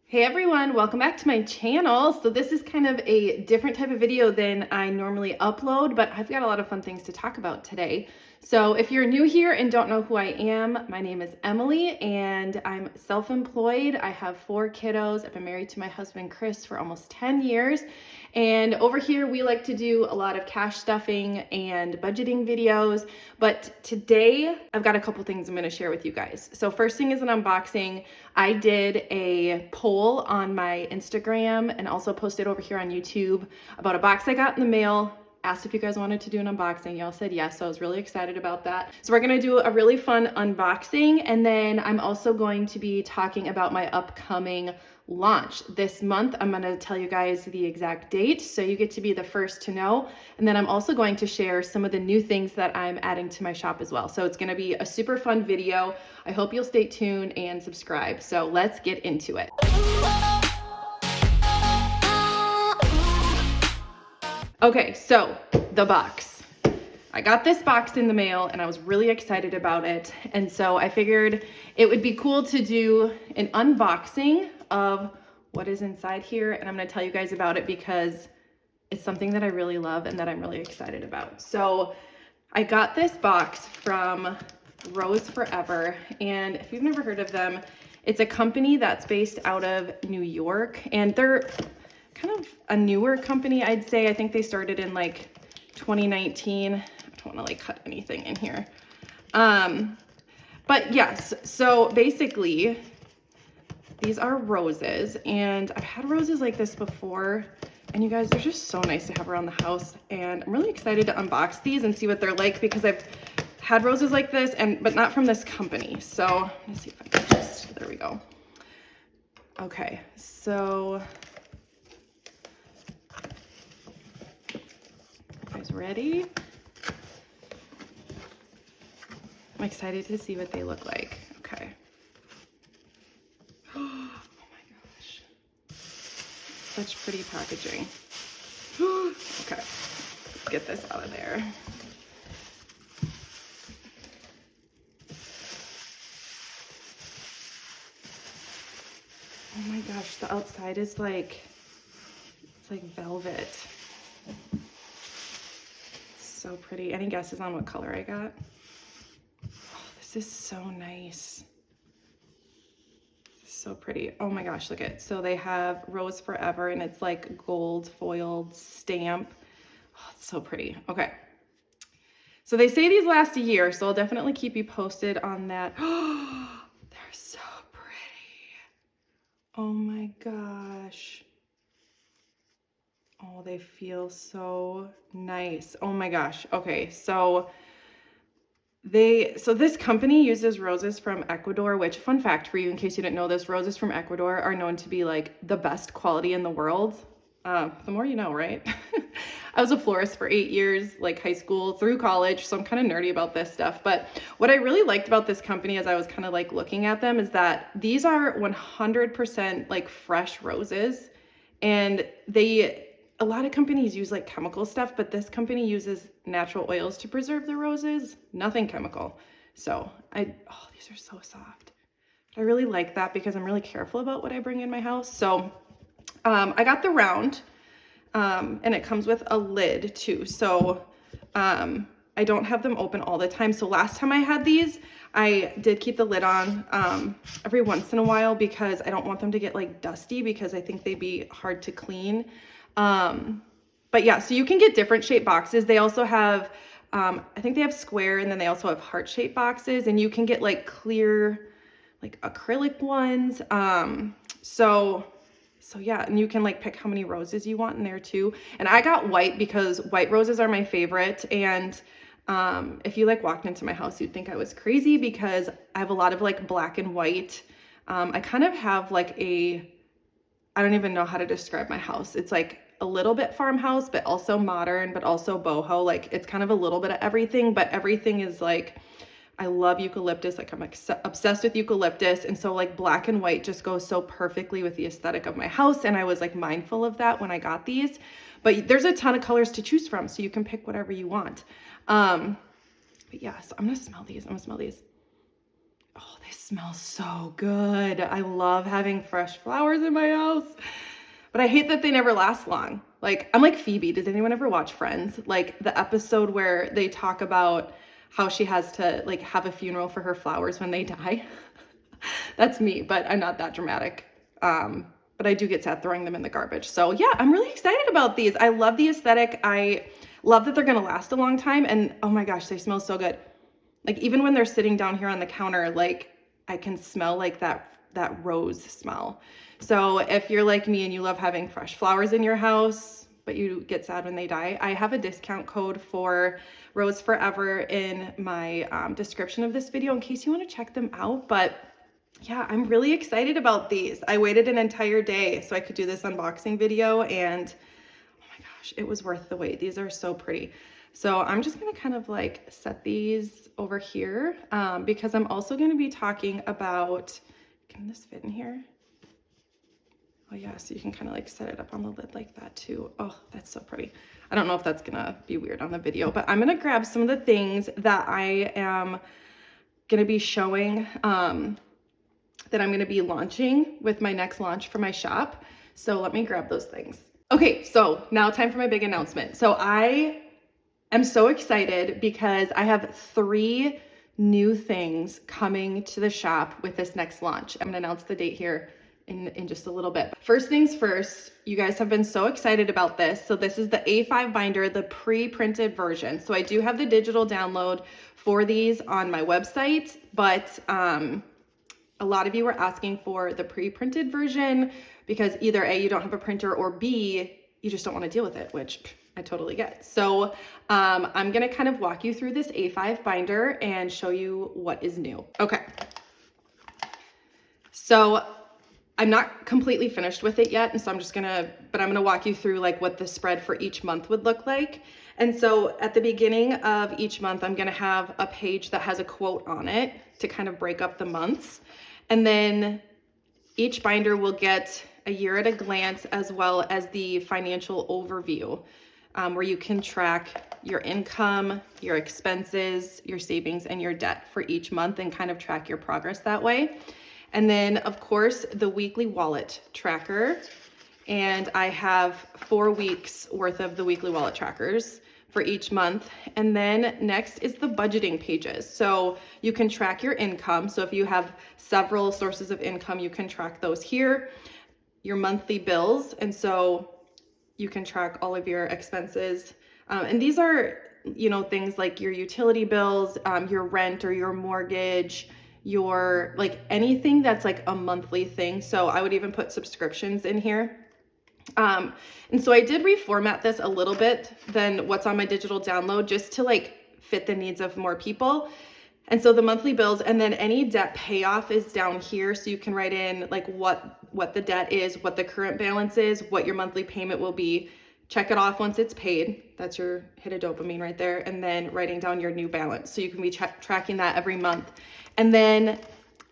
Hey everyone, welcome back to my channel. So this is kind of a different type of video than I normally upload, but I've got a lot of fun things to talk about today. So if you're new here and don't know who I am, my name is Emily and I'm self-employed. I have 4 kiddos. I've been married to my husband, Chris, for almost 10 years. And over here, we like to do a lot of cash stuffing and budgeting videos. But today I've got a couple things I'm going to share with you guys. So first thing is an unboxing. I did a poll on my Instagram and also posted over here on YouTube about a box I got in the mail. Asked if you guys wanted to do an unboxing. Y'all said yes, so I was really excited about that. So we're gonna do a really fun unboxing, and then I'm also going to be talking about my upcoming launch. This month, I'm gonna tell you guys the exact date, so you get to be the first to know. And then I'm also going to share some of the new things that I'm adding to my shop as well. So it's gonna be a super fun video. I hope you'll stay tuned and subscribe. So let's get into it. Okay, so the box. I got this box in the mail and I was really excited about it. And so I figured it would be cool to do an unboxing of what is inside here. And I'm gonna tell you guys about it because it's something that I really love and that I'm really excited about. So I got this box from Rose Forever. And if you've never heard of them, it's a company that's based out of New York, and they're kind of a newer company, I'd say. I think they started in like 2019. I don't want to like cut anything in here. But yes, so basically these are roses, and I've had roses like this before, and you guys, they're just so nice to have around the house. And I'm really excited to unbox these and see what they're like because I've had roses like this, but not from this company. So let me see if I can just, there we go. Okay, so guys ready? I'm excited to see what they look like. Okay. Oh my gosh. Such pretty packaging. Okay, let's get this out of there. Oh my gosh, the outside is like, it's like velvet. So pretty. Any guesses on what color I got? Oh, this is so nice. So pretty. Oh my gosh, look at it. So they have Rose Forever and it's like gold foiled stamp. Oh, it's so pretty. Okay. So they say these last a year, so I'll definitely keep you posted on that. Oh, they're so pretty. Oh my gosh. Oh, they feel so nice. Oh my gosh. Okay, so this company uses roses from Ecuador, which, fun fact for you in case you didn't know this, roses from Ecuador are known to be like the best quality in the world. The more you know, right? I was a florist for 8 years, like high school through college, so I'm kind of nerdy about this stuff. But what I really liked about this company as I was kind of like looking at them is that these are 100% like fresh roses, and a lot of companies use like chemical stuff, but this company uses natural oils to preserve the roses, nothing chemical. So oh, these are so soft. I really like that because I'm really careful about what I bring in my house. So I got the round, and it comes with a lid too. So I don't have them open all the time. So last time I had these, I did keep the lid on every once in a while because I don't want them to get like dusty because I think they'd be hard to clean. But yeah, so you can get different shaped boxes. They also have, I think they have square, and then they also have heart shaped boxes, and you can get like clear, like acrylic ones. So yeah, and you can like pick how many roses you want in there too. And I got white because white roses are my favorite. And if you like walked into my house, you'd think I was crazy because I have a lot of like black and white. I kind of have like I don't even know how to describe my house. It's like a little bit farmhouse, but also modern, but also boho. Like it's kind of a little bit of everything, but everything is like, I love eucalyptus. Like I'm obsessed with eucalyptus. And so like black and white just goes so perfectly with the aesthetic of my house. And I was like mindful of that when I got these, but there's a ton of colors to choose from. So you can pick whatever you want. But yeah, so I'm gonna smell these. Oh, they smell so good. I love having fresh flowers in my house, but I hate that they never last long. Like, I'm like Phoebe. Does anyone ever watch Friends? Like the episode where they talk about how she has to like have a funeral for her flowers when they die. That's me, but I'm not that dramatic. But I do get sad throwing them in the garbage. So yeah, I'm really excited about these. I love the aesthetic. I love that they're gonna last a long time. And oh my gosh, they smell so good. Like even when they're sitting down here on the counter, like I can smell like that rose smell. So if you're like me and you love having fresh flowers in your house, but you get sad when they die, I have a discount code for Rose Forever in my description of this video in case you want to check them out. But yeah, I'm really excited about these. I waited an entire day so I could do this unboxing video, and oh my gosh, it was worth the wait. These are so pretty. So I'm just gonna kind of like set these over here because I'm also gonna be talking about, can this fit in here? Oh yeah, so you can kind of like set it up on the lid like that too. Oh, that's so pretty. I don't know if that's gonna be weird on the video, but I'm gonna grab some of the things that I am gonna be showing that I'm gonna be launching with my next launch for my shop. So let me grab those things. Okay, so now time for my big announcement. So I am so excited because I have 3 new things coming to the shop with this next launch. I'm gonna announce the date here in just a little bit. First things first, you guys have been so excited about this. So this is the A5 binder, the pre-printed version. So I do have the digital download for these on my website, but a lot of you are asking for the pre-printed version because either A, you don't have a printer, or B, you just don't want to deal with it, which I totally get. So I'm gonna kind of walk you through this A5 binder and show you what is new. Okay. So I'm not completely finished with it yet, and so I'm gonna walk you through like what the spread for each month would look like. And so at the beginning of each month, I'm gonna have a page that has a quote on it to kind of break up the months. And then each binder will get a year at a glance as well as the financial overview, where you can track your income, your expenses, your savings, and your debt for each month and kind of track your progress that way. And then of course the weekly wallet tracker. And I have 4 weeks worth of the weekly wallet trackers for each month. And then next is the budgeting pages. So you can track your income. So if you have several sources of income, you can track those here. Your monthly bills. And so you can track all of your expenses. And these are, you know, things like your utility bills, your rent or your mortgage, your like anything that's like a monthly thing. So I would even put subscriptions in here. And so I did reformat this a little bit than what's on my digital download just to like fit the needs of more people. And so the monthly bills and then any debt payoff is down here. So you can write in like what the debt is, what the current balance is, what your monthly payment will be, check it off once it's paid. That's your hit of dopamine right there. And then writing down your new balance. So you can be tracking that every month. And then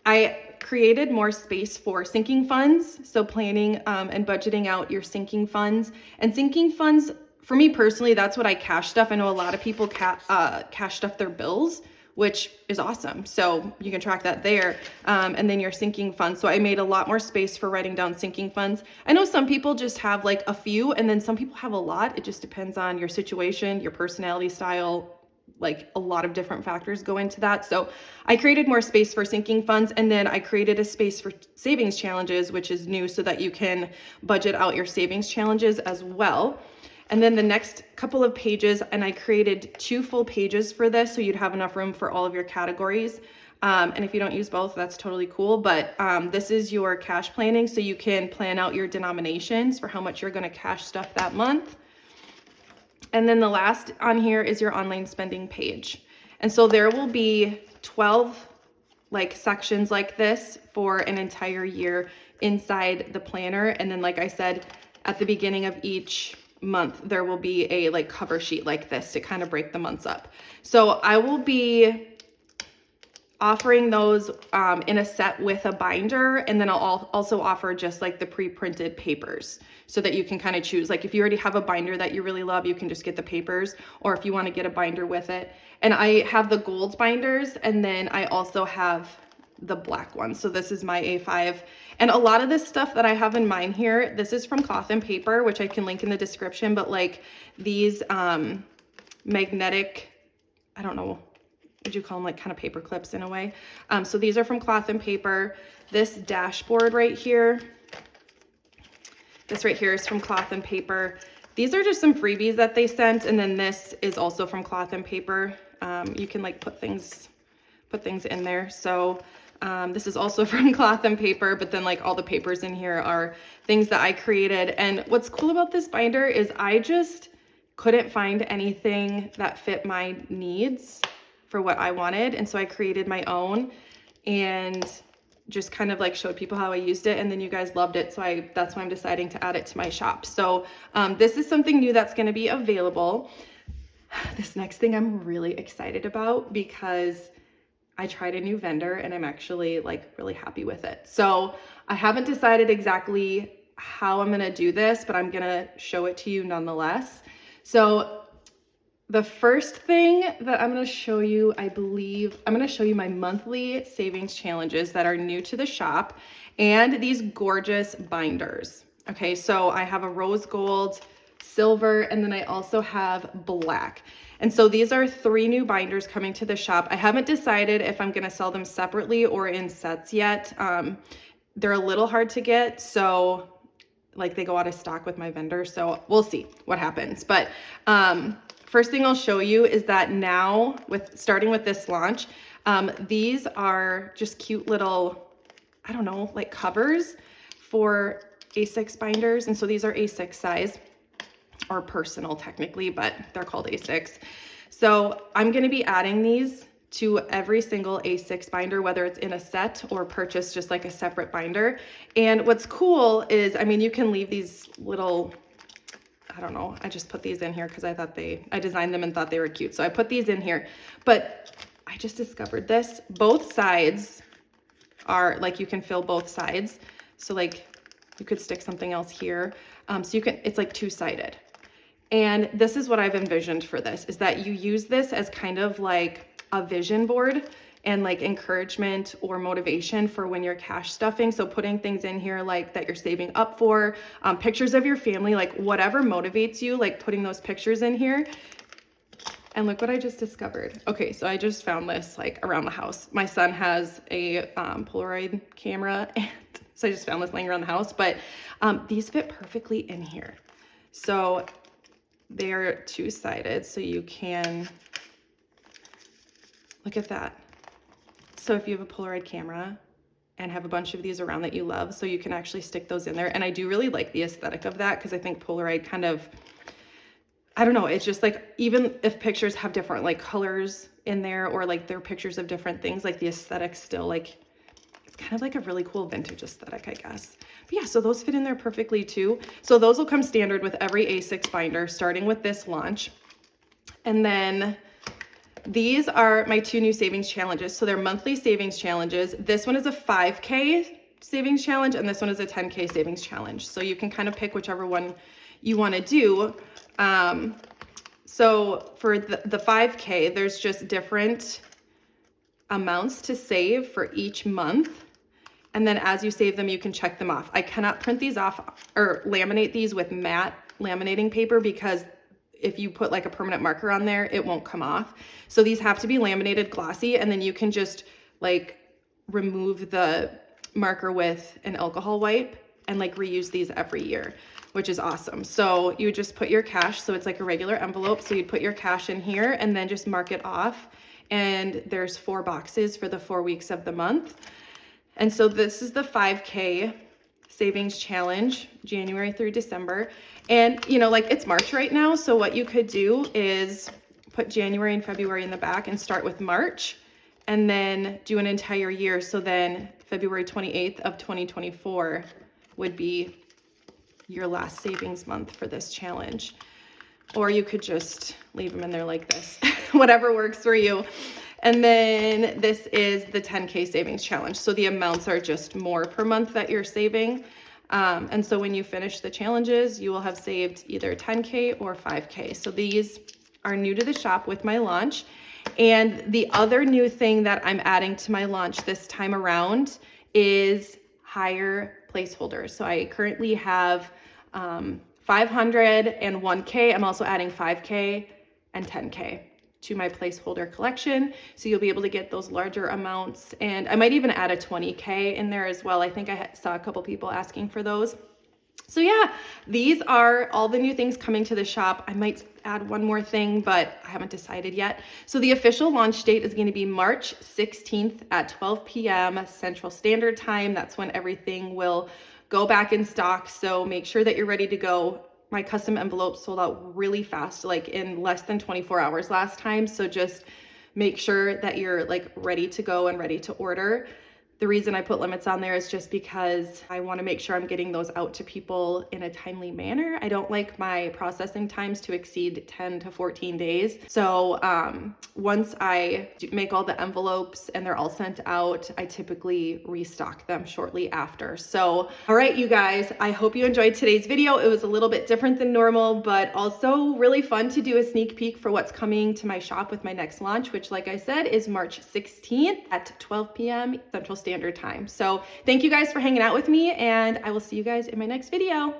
I created more space for sinking funds. So planning and budgeting out your sinking funds. And sinking funds, for me personally, that's what I cash stuff. I know a lot of people cash stuff their bills, which is awesome. So you can track that there. And then your sinking funds. So I made a lot more space for writing down sinking funds. I know some people just have like a few, and then some people have a lot. It just depends on your situation, your personality style, like a lot of different factors go into that. So I created more space for sinking funds, and then I created a space for savings challenges, which is new, so that you can budget out your savings challenges as well. And then the next couple of pages, and I created 2 full pages for this, so you'd have enough room for all of your categories. And if you don't use both, that's totally cool. But this is your cash planning, so you can plan out your denominations for how much you're gonna cash stuff that month. And then the last on here is your online spending page. And so there will be 12 like sections like this for an entire year inside the planner. And then like I said, at the beginning of each month, there will be a like cover sheet like this to kind of break the months up. So I will be offering those in a set with a binder, and then I'll also offer just like the pre-printed papers so that you can kind of choose. Like if you already have a binder that you really love, you can just get the papers, or if you want to get a binder with it. And I have the gold binders, and then I also have the black one. So this is my A5. And a lot of this stuff that I have in mine here, this is from Cloth and Paper, which I can link in the description, but like these magnetic, I don't know, would you call them like kind of paper clips in a way? So these are from Cloth and Paper. This dashboard right here, this right here is from Cloth and Paper. These are just some freebies that they sent. And then this is also from Cloth and Paper. You can like put things in there. So this is also from Cloth and Paper, but then like all the papers in here are things that I created. And what's cool about this binder is I just couldn't find anything that fit my needs for what I wanted. And so I created my own and just kind of like showed people how I used it. And then you guys loved it. So that's why I'm deciding to add it to my shop. So this is something new that's going to be available. This next thing I'm really excited about because I tried a new vendor and I'm actually like really happy with it. So I haven't decided exactly how I'm going to do this, but I'm going to show it to you nonetheless. So the first thing that I'm going to show you, I believe, I'm going to show you my monthly savings challenges that are new to the shop and these gorgeous binders. Okay, so I have a rose gold, silver, and then I also have black. And so these are 3 new binders coming to the shop. I haven't decided if I'm going to sell them separately or in sets yet. They're a little hard to get, so like they go out of stock with my vendor, so we'll see what happens. But first thing I'll show you is that now, starting with this launch, these are just cute little, I don't know, like covers for A6 binders. And so these are A6 size, or personal technically, but they're called A6. So I'm going to be adding these to every single A6 binder, whether it's in a set or purchase just like a separate binder. And what's cool is, I mean, you can leave these little, I don't know, I just put these in here because I designed them and thought they were cute. So I put these in here, but I just discovered this. Both sides are like, you can fill both sides. So like you could stick something else here. So it's like 2-sided. And this is what I've envisioned for this, is that you use this as kind of like a vision board and like encouragement or motivation for when you're cash stuffing. So putting things in here like that you're saving up for, pictures of your family, like whatever motivates you, like putting those pictures in here. And look what I just discovered. Okay, so I just found this like around the house. My son has a Polaroid camera, and so I just found this laying around the house, but these fit perfectly in here. So they're 2-sided, so you can, look at that. So if you have a Polaroid camera and have a bunch of these around that you love, so you can actually stick those in there. And I do really like the aesthetic of that because I think Polaroid kind of, I don't know, it's just like, even if pictures have different like colors in there or like they're pictures of different things, like the aesthetic still like, it's kind of like a really cool vintage aesthetic, I guess. But yeah, so those fit in there perfectly too. So those will come standard with every A6 binder, starting with this launch. And then these are my 2 new savings challenges. So they're monthly savings challenges. This one is a 5K savings challenge, and this one is a 10K savings challenge. So you can kind of pick whichever one you want to do. So for the 5K, there's just different amounts to save for each month. And then as you save them, you can check them off. I cannot print these off or laminate these with matte laminating paper because if you put like a permanent marker on there, it won't come off. So these have to be laminated glossy, and then you can just like remove the marker with an alcohol wipe and like reuse these every year, which is awesome. So you just put your cash, so it's like a regular envelope. So you'd put your cash in here and then just mark it off. And there's 4 boxes for the 4 weeks of the month. And so this is the 5K savings challenge, January through December. And you know, like it's March right now. So what you could do is put January and February in the back and start with March and then do an entire year. So then February 28th of 2024 would be your last savings month for this challenge. Or you could just leave them in there like this, whatever works for you. And then this is the 10K savings challenge. So the amounts are just more per month that you're saving. And so when you finish the challenges, you will have saved either 10K or 5K. So these are new to the shop with my launch. And the other new thing that I'm adding to my launch this time around is higher placeholders. So I currently have 500 and 1K. I'm also adding 5K and 10K to my placeholder collection. So you'll be able to get those larger amounts. And I might even add a 20K in there as well. I think I saw a couple people asking for those. So yeah, these are all the new things coming to the shop. I might add one more thing, but I haven't decided yet. So the official launch date is going to be March 16th at 12 p.m. Central Standard Time. That's when everything will go back in stock. So make sure that you're ready to go. My custom envelopes sold out really fast, like in less than 24 hours last time. So just make sure that you're like ready to go and ready to order. The reason I put limits on there is just because I want to make sure I'm getting those out to people in a timely manner. I don't like my processing times to exceed 10 to 14 days. So once I make all the envelopes and they're all sent out, I typically restock them shortly after. So, all right, you guys, I hope you enjoyed today's video. It was a little bit different than normal, but also really fun to do a sneak peek for what's coming to my shop with my next launch, which, like I said, is March 16th at 12 p.m. Central Standard Time. So thank you guys for hanging out with me, and I will see you guys in my next video.